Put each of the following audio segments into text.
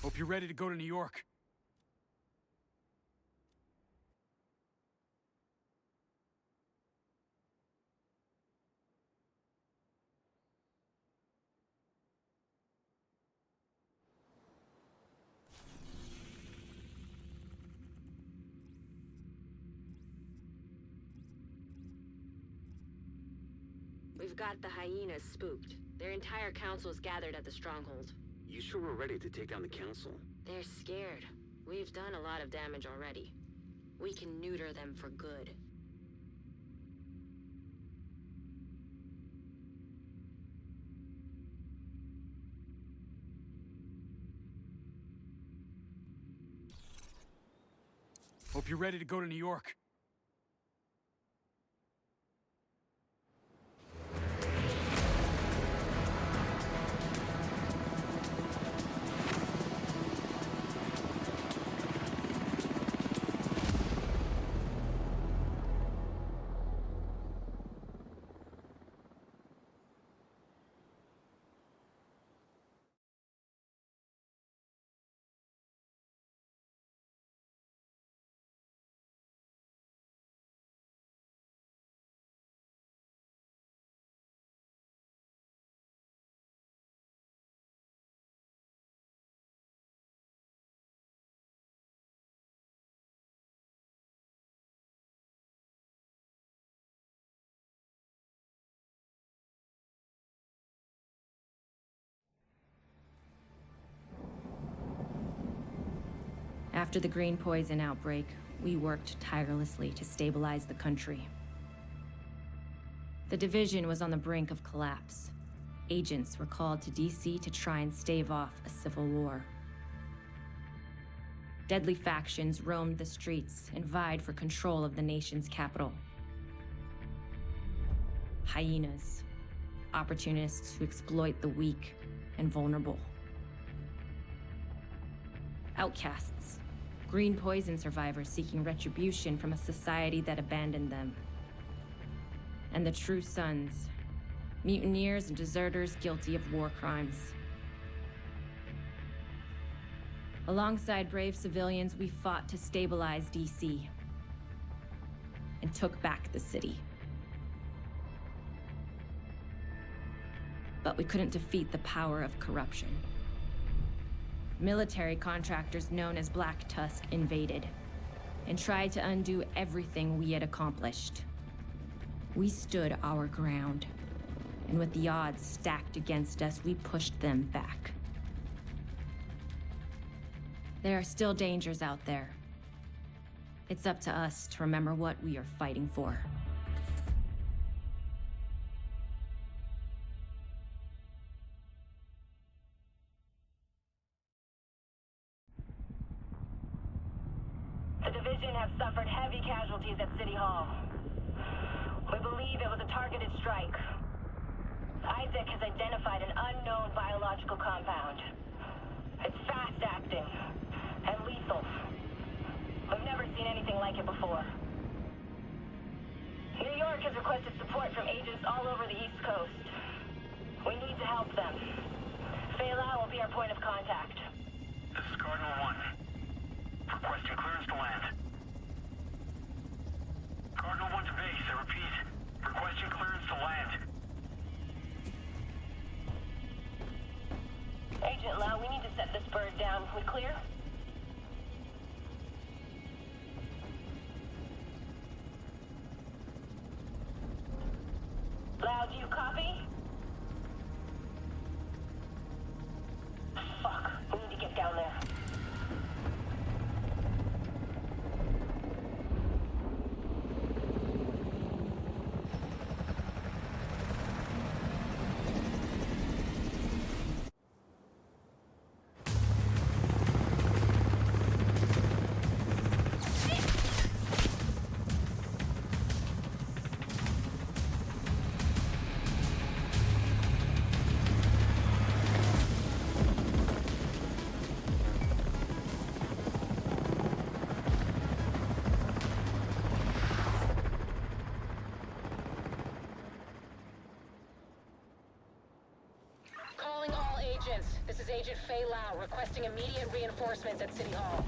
Hope you're ready to go to New York. We've got the hyenas spooked. Their entire council's gathered at the stronghold. You sure we're ready to take down the council? They're scared. We've done a lot of damage already. We can neuter them for good. Hope you're ready to go to New York. After the green poison outbreak, we worked tirelessly to stabilize the country. The division was on the brink of collapse. Agents were called to DC to try and stave off a civil war. Deadly factions roamed the streets and vied for control of the nation's capital. Hyenas, opportunists who exploit the weak and vulnerable. Outcasts, green poison survivors seeking retribution from a society that abandoned them. And the true sons, mutineers and deserters guilty of war crimes. Alongside brave civilians, we fought to stabilize DC and took back the city. But we couldn't defeat the power of corruption. Military contractors known as Black Tusk invaded and tried to undo everything we had accomplished. We stood our ground, and with the odds stacked against us, we pushed them back. There are still dangers out there. It's up to us to remember what we are fighting for. The division have suffered heavy casualties at City Hall. We believe it was a targeted strike. Isaac has identified an unknown biological compound. It's fast-acting and lethal. We've never seen anything like it before. New York has requested support from agents all over the East Coast. We need to help them. Fela will be our point of contact. This is Cardinal 1. Requesting clearance to land. Cardinal 1 to base, I repeat. Requesting clearance to land. Agent Lau, we need to set this bird down. We clear? Lau, do you copy? Fuck, we need to get down there. agents. This is Agent Faye Lau requesting immediate reinforcements at City Hall.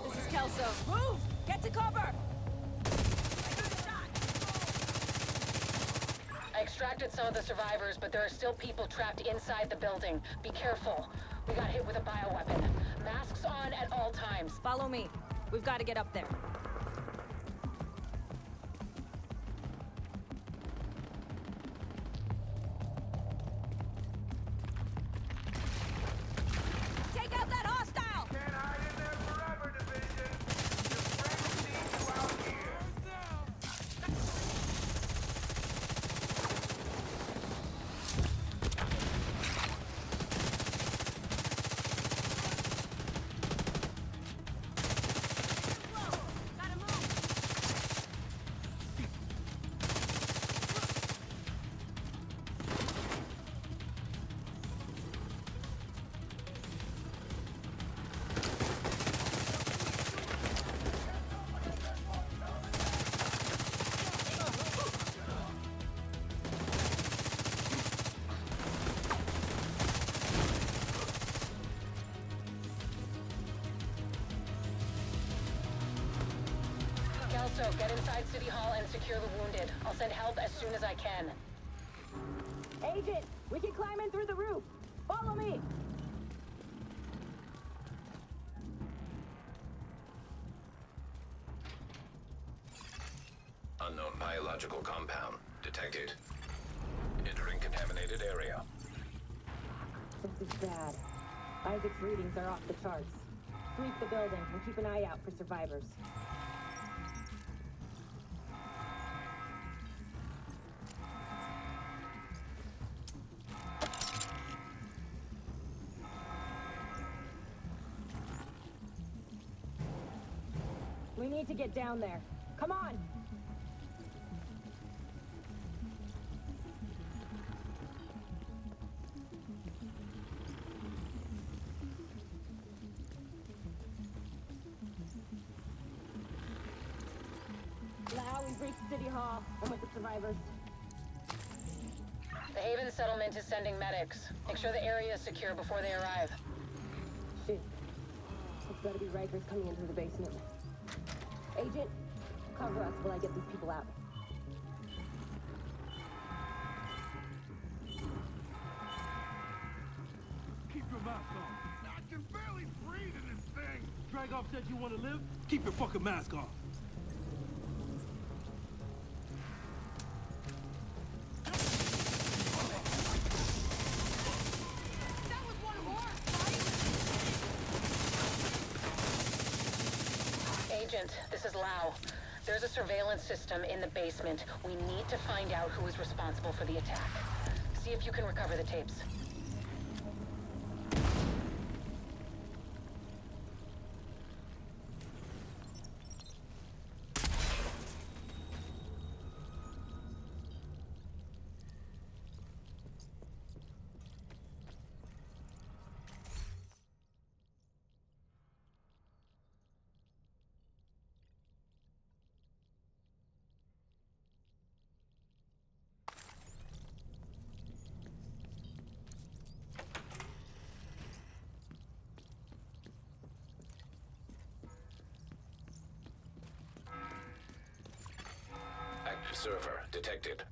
This is Kelso. Move! Get to cover! I extracted some of the survivors, but there are still people trapped inside the building. Be careful. We got hit with a bioweapon. Masks on at all times. Follow me. We've got to get up there. Take out that hostile! Can't hide in there forever, Division. Your friends need you out here. Gotta move! Kelso, get inside City Hall and secure the wounded. I'll send help as soon as I can. Agent, we can climb in through the roof. Follow me! Unknown biological compound detected. Entering contaminated area. This is bad. Isaac's readings are off the charts. Sweep the building and keep an eye out for survivors. We need to get down there. Come on! Lau, we've reached City Hall. I'm with the survivors. The Haven settlement is sending medics. Make sure the area is secure before they arrive. Shit. It's gotta be Rikers coming in through the basement. Agent, cover us while I get these people out. Keep your mask on. I can barely breathe in this thing. Dragoff said you want to live? Keep your fucking mask on. That was one of ours, right? Agent, this is Lau. There's a surveillance system in the basement. We need to find out who is responsible for the attack. See if you can recover the tapes. Active server detected.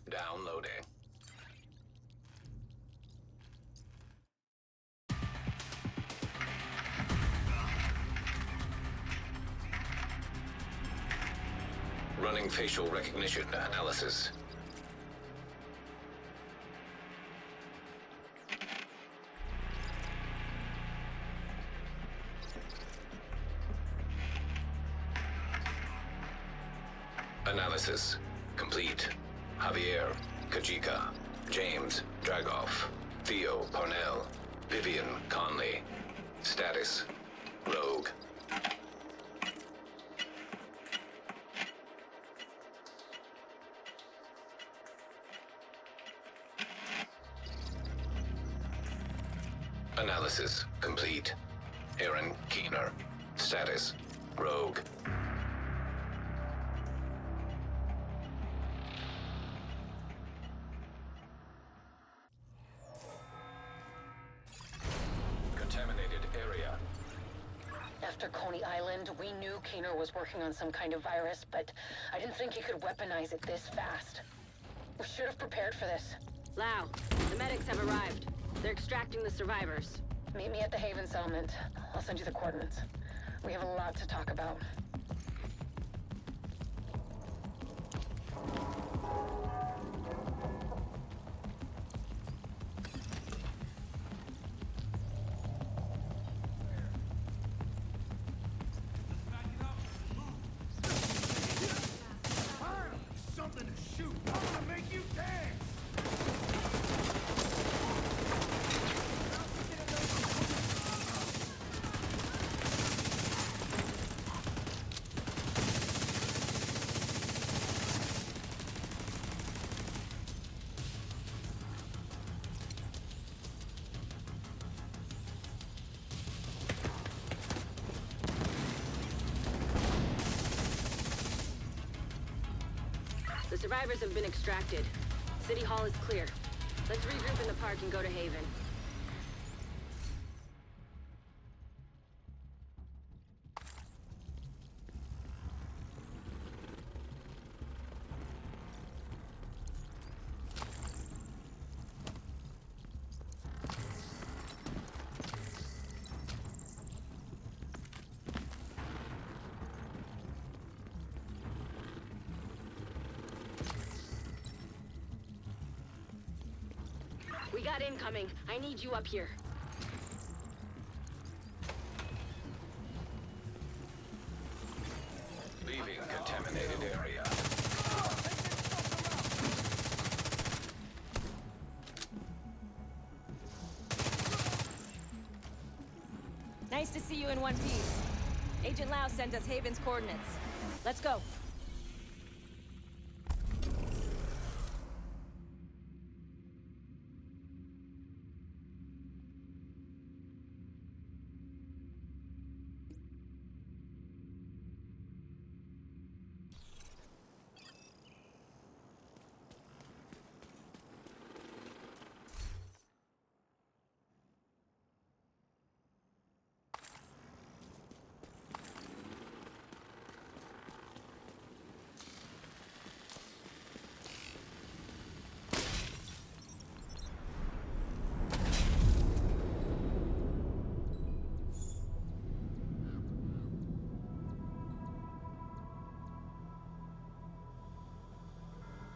Downloading. Running facial recognition analysis. Analysis complete. Javier, Kajika, James, Dragoff, Theo, Parnell, Vivian, Conley. Status, Rogue. Analysis complete. Aaron Keener. Status, Rogue. after Coney Island, we knew Keener was working on some kind of virus, but I didn't think he could weaponize it this fast. We should have prepared for this. Lau, the medics have arrived. They're extracting the survivors. Meet me at the Haven settlement. I'll send you the coordinates. We have a lot to talk about. Something to shoot. I'm gonna make you dance. The survivors have been extracted. City Hall is clear. Let's regroup in the park and go to Haven. We got incoming. I need you up here. Leaving contaminated area. Nice to see you in one piece. Agent Lau sent us Haven's coordinates. Let's go.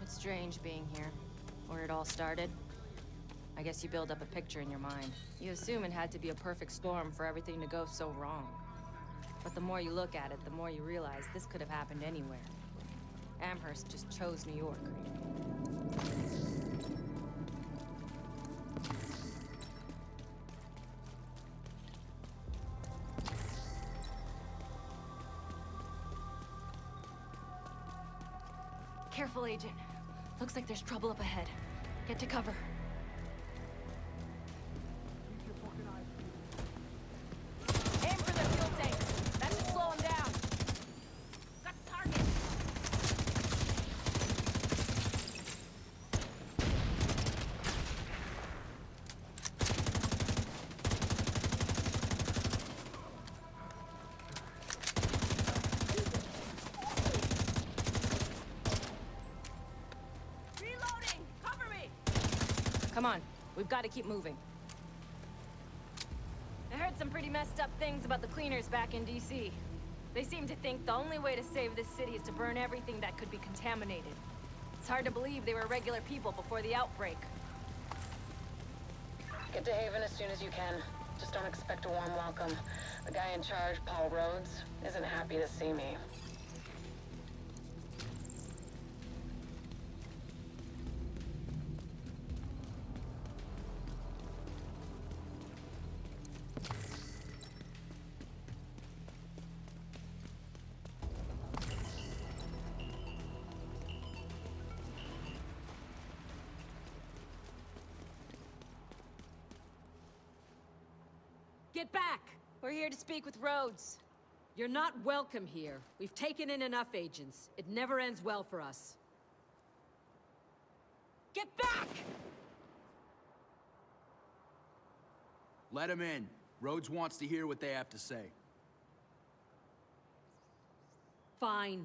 It's strange being here, where it all started. I guess you build up a picture in your mind. You assume it had to be a perfect storm for everything to go so wrong. But the more you look at it, the more you realize this could have happened anywhere. Amherst just chose New York. Careful, Agent. Looks like there's trouble up ahead. Get to cover. Aim for the fuel tanks. That should slow them down. Got the target. Reloading! Cover me! Come on. We've got to keep moving. I heard some pretty messed up things about the cleaners back in D.C. They seem to think the only way to save this city is to burn everything that could be contaminated. It's hard to believe they were regular people before the outbreak. Get to Haven as soon as you can. Just don't expect a warm welcome. The guy in charge, Paul Rhodes, isn't happy to see me. Get back! We're here to speak with Rhodes. You're not welcome here. We've taken in enough agents. It never ends well for us. Get back! Let him in. Rhodes wants to hear what they have to say. fine.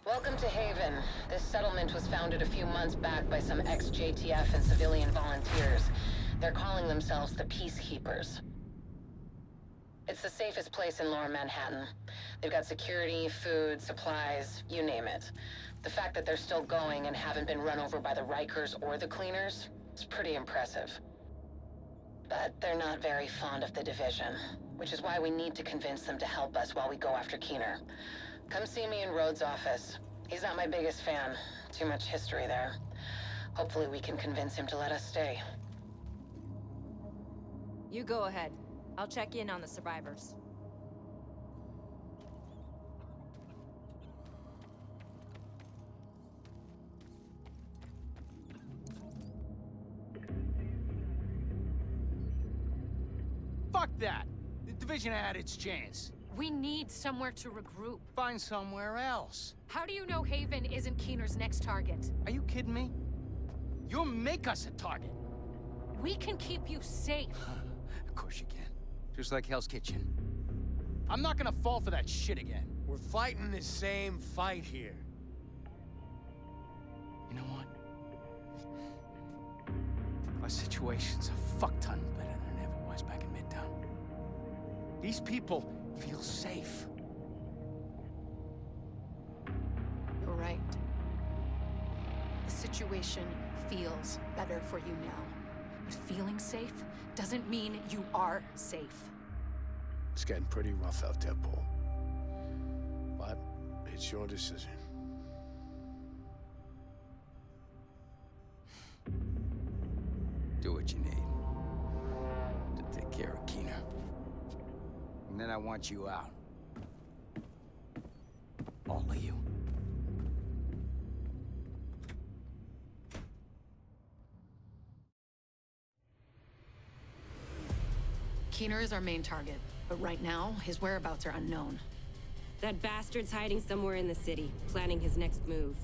Welcome to Haven. This settlement was founded a few months back by some ex-JTF and civilian volunteers. They're calling themselves the Peacekeepers. It's the safest place in Lower Manhattan. They've got security, food, supplies, you name it. The fact that they're still going and haven't been run over by the Rikers or the Cleaners is pretty impressive. But they're not very fond of the division, which is why we need to convince them to help us while we go after Keener. Come see me in Rhodes' office. He's not my biggest fan. Too much history there. Hopefully we can convince him to let us stay. You go ahead. I'll check in on the survivors. Fuck that! The division had its chance. We need somewhere to regroup. Find somewhere else. How do you know Haven isn't Keener's next target? Are you kidding me? You'll make us a target. We can keep you safe. Of course you can. Just like Hell's Kitchen. I'm not gonna fall for that shit again. We're fighting the same fight here. You know what? Our situation's a fuck ton better than it ever was back in Midtown. These people feel safe. You're right. The situation feels better for you now. But feeling safe doesn't mean you are safe. It's getting pretty rough out there, Paul. But it's your decision. Do what you need to take care of Keener. And then I want you out. All of you. Keener is our main target, but right now, his whereabouts are unknown. That bastard's hiding somewhere in the city, planning his next move.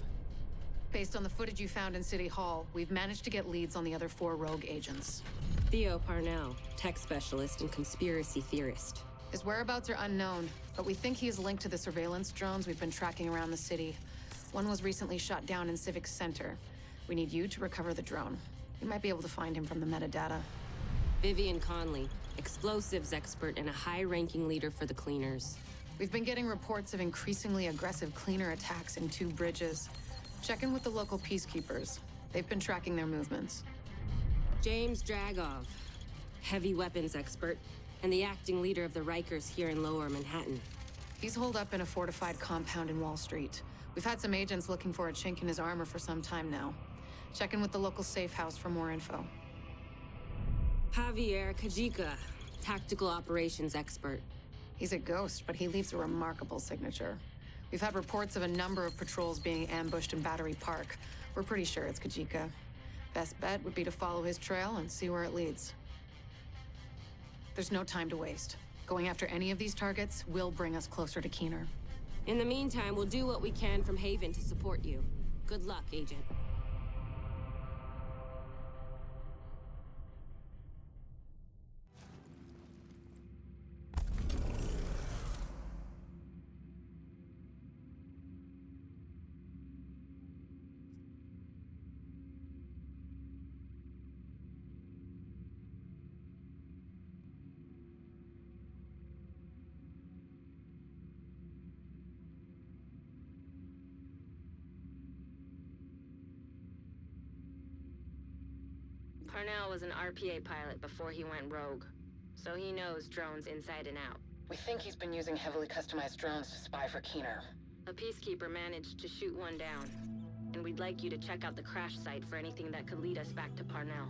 Based on the footage you found in City Hall, we've managed to get leads on the other 4 rogue agents. Theo Parnell, tech specialist and conspiracy theorist. His whereabouts are unknown, but we think he is linked to the surveillance drones we've been tracking around the city. One was recently shot down in Civic Center. We need you to recover the drone. You might be able to find him from the metadata. Vivian Conley, explosives expert and a high-ranking leader for the Cleaners. We've been getting reports of increasingly aggressive Cleaner attacks in 2 bridges. Check in with the local peacekeepers. They've been tracking their movements. James Dragov, heavy weapons expert, and the acting leader of the Rikers here in Lower Manhattan. He's holed up in a fortified compound in Wall Street. We've had some agents looking for a chink in his armor for some time now. Check in with the local safe house for more info. Javier Kajika, tactical operations expert. He's a ghost, but he leaves a remarkable signature. We've had reports of a number of patrols being ambushed in Battery Park. We're pretty sure it's Kajika. Best bet would be to follow his trail and see where it leads. There's no time to waste. Going after any of these targets will bring us closer to Keener. In the meantime, we'll do what we can from Haven to support you. Good luck, Agent. Parnell was an RPA pilot before he went rogue, so he knows drones inside and out. We think he's been using heavily customized drones to spy for Keener. A peacekeeper managed to shoot one down, and we'd like you to check out the crash site for anything that could lead us back to Parnell.